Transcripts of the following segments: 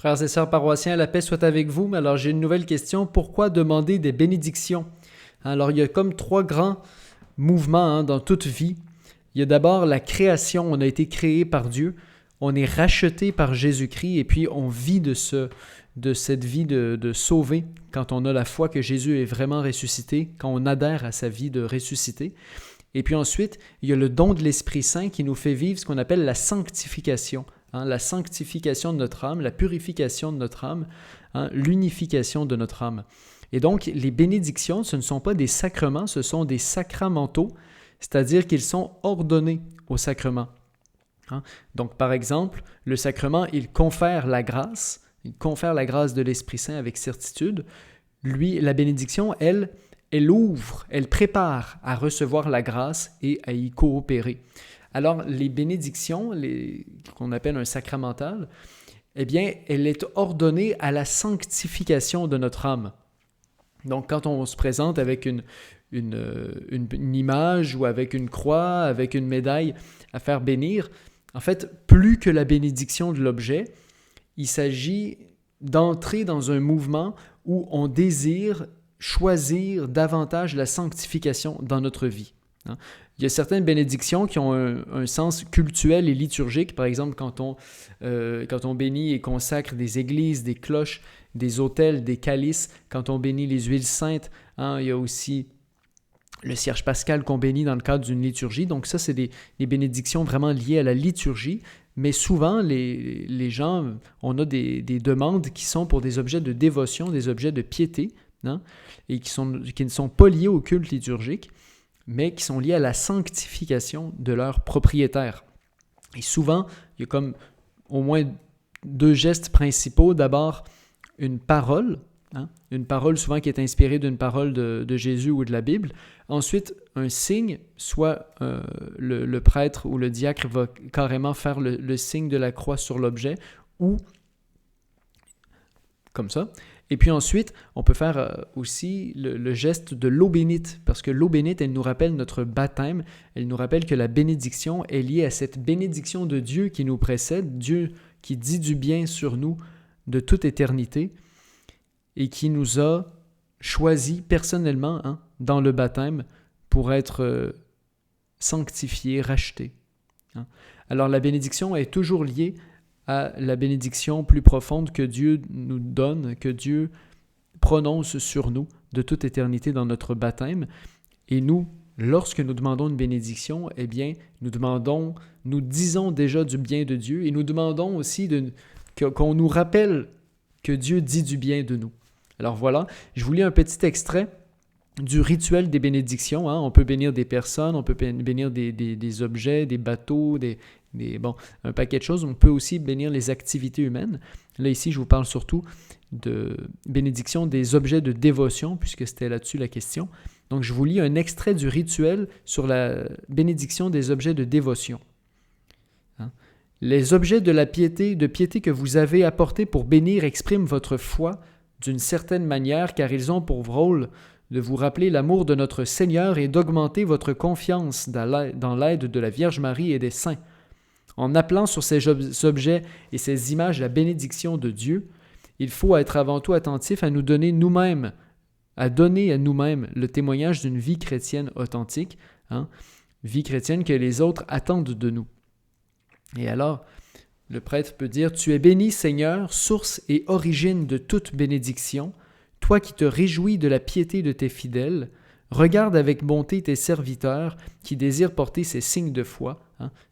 Frères et sœurs paroissiens, la paix soit avec vous. Mais alors, j'ai une nouvelle question. Pourquoi demander des bénédictions? Alors, il y a comme trois grands mouvements dans toute vie. Il y a d'abord la création. On a été créé par Dieu. On est racheté par Jésus-Christ et puis on vit de cette vie de sauvé quand on a la foi que Jésus est vraiment ressuscité, quand on adhère à sa vie de ressuscité. Et puis ensuite, il y a le don de l'Esprit Saint qui nous fait vivre ce qu'on appelle la sanctification. La sanctification de notre âme, la purification de notre âme, l'unification de notre âme. Et donc, les bénédictions, ce ne sont pas des sacrements, ce sont des sacramentaux, c'est-à-dire qu'ils sont ordonnés au sacrement. Donc, par exemple, le sacrement, il confère la grâce de l'Esprit Saint avec certitude. Lui, la bénédiction, elle ouvre, elle prépare à recevoir la grâce et à y coopérer. Alors, les bénédictions, qu'on appelle un sacramental, eh bien, elle est ordonnée à la sanctification de notre âme. Donc, quand on se présente avec une image ou avec une croix, avec une médaille à faire bénir, en fait, plus que la bénédiction de l'objet, il s'agit d'entrer dans un mouvement où on désire choisir davantage la sanctification dans notre vie. Il y a certaines bénédictions qui ont un sens cultuel et liturgique. Par exemple, quand on bénit et consacre des églises, des cloches, des autels, des calices, quand on bénit les huiles saintes, il y a aussi le cierge pascal qu'on bénit dans le cadre d'une liturgie. Donc ça, c'est des bénédictions vraiment liées à la liturgie. Mais souvent, les gens, on a des demandes qui sont pour des objets de dévotion, des objets de piété, et qui ne sont pas liés au culte liturgique, mais qui sont liés à la sanctification de leur propriétaire. Et souvent, il y a comme au moins deux gestes principaux. D'abord, une parole souvent qui est inspirée d'une parole de Jésus ou de la Bible. Ensuite, un signe, soit le prêtre ou le diacre va carrément faire le signe de la croix sur l'objet, ou comme ça. Et puis ensuite, on peut faire aussi le geste de l'eau bénite, parce que l'eau bénite, elle nous rappelle notre baptême, elle nous rappelle que la bénédiction est liée à cette bénédiction de Dieu qui nous précède, Dieu qui dit du bien sur nous de toute éternité et qui nous a choisis personnellement dans le baptême pour être sanctifiés, rachetés. Alors la bénédiction est toujours liée à la bénédiction plus profonde que Dieu nous donne, que Dieu prononce sur nous de toute éternité dans notre baptême. Et nous, lorsque nous demandons une bénédiction, eh bien, nous disons déjà du bien de Dieu et nous demandons aussi qu'on nous rappelle que Dieu dit du bien de nous. Alors voilà, je vous lis un petit extrait du rituel des bénédictions. On peut bénir des personnes, on peut bénir des objets, des bateaux, un paquet de choses. On peut aussi bénir les activités humaines. Là, ici, je vous parle surtout de bénédiction des objets de dévotion, puisque c'était là-dessus la question. Donc, je vous lis un extrait du rituel sur la bénédiction des objets de dévotion. Les objets de piété que vous avez apportés pour bénir expriment votre foi d'une certaine manière, car ils ont pour rôle de vous rappeler l'amour de notre Seigneur et d'augmenter votre confiance dans l'aide de la Vierge Marie et des saints. En appelant sur ces objets et ces images la bénédiction de Dieu, il faut être avant tout attentif à donner à nous-mêmes le témoignage d'une vie chrétienne authentique, vie chrétienne que les autres attendent de nous. Et alors, le prêtre peut dire « Tu es béni, Seigneur, source et origine de toute bénédiction, toi qui te réjouis de la piété de tes fidèles, regarde avec bonté tes serviteurs qui désirent porter ces signes de foi,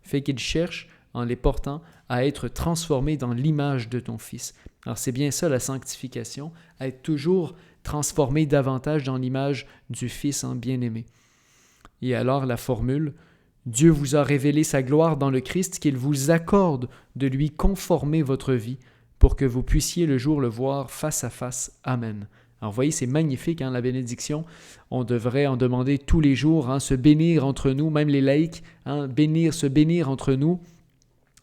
fait qu'ils cherchent, en les portant, à être transformés dans l'image de ton Fils. » Alors c'est bien ça la sanctification, à être toujours transformé davantage dans l'image du Fils bien-aimé. Et alors la formule « Dieu vous a révélé sa gloire dans le Christ, qu'il vous accorde de lui conformer votre vie, pour que vous puissiez le jour le voir face à face. Amen. » Alors, vous voyez, c'est magnifique, la bénédiction. On devrait en demander tous les jours, se bénir entre nous, même les laïcs, se bénir entre nous.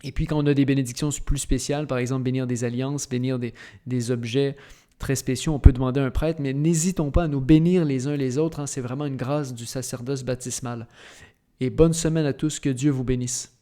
Et puis, quand on a des bénédictions plus spéciales, par exemple, bénir des alliances, bénir des objets très spéciaux, on peut demander à un prêtre, mais n'hésitons pas à nous bénir les uns les autres. C'est vraiment une grâce du sacerdoce baptismal. Et bonne semaine à tous, que Dieu vous bénisse.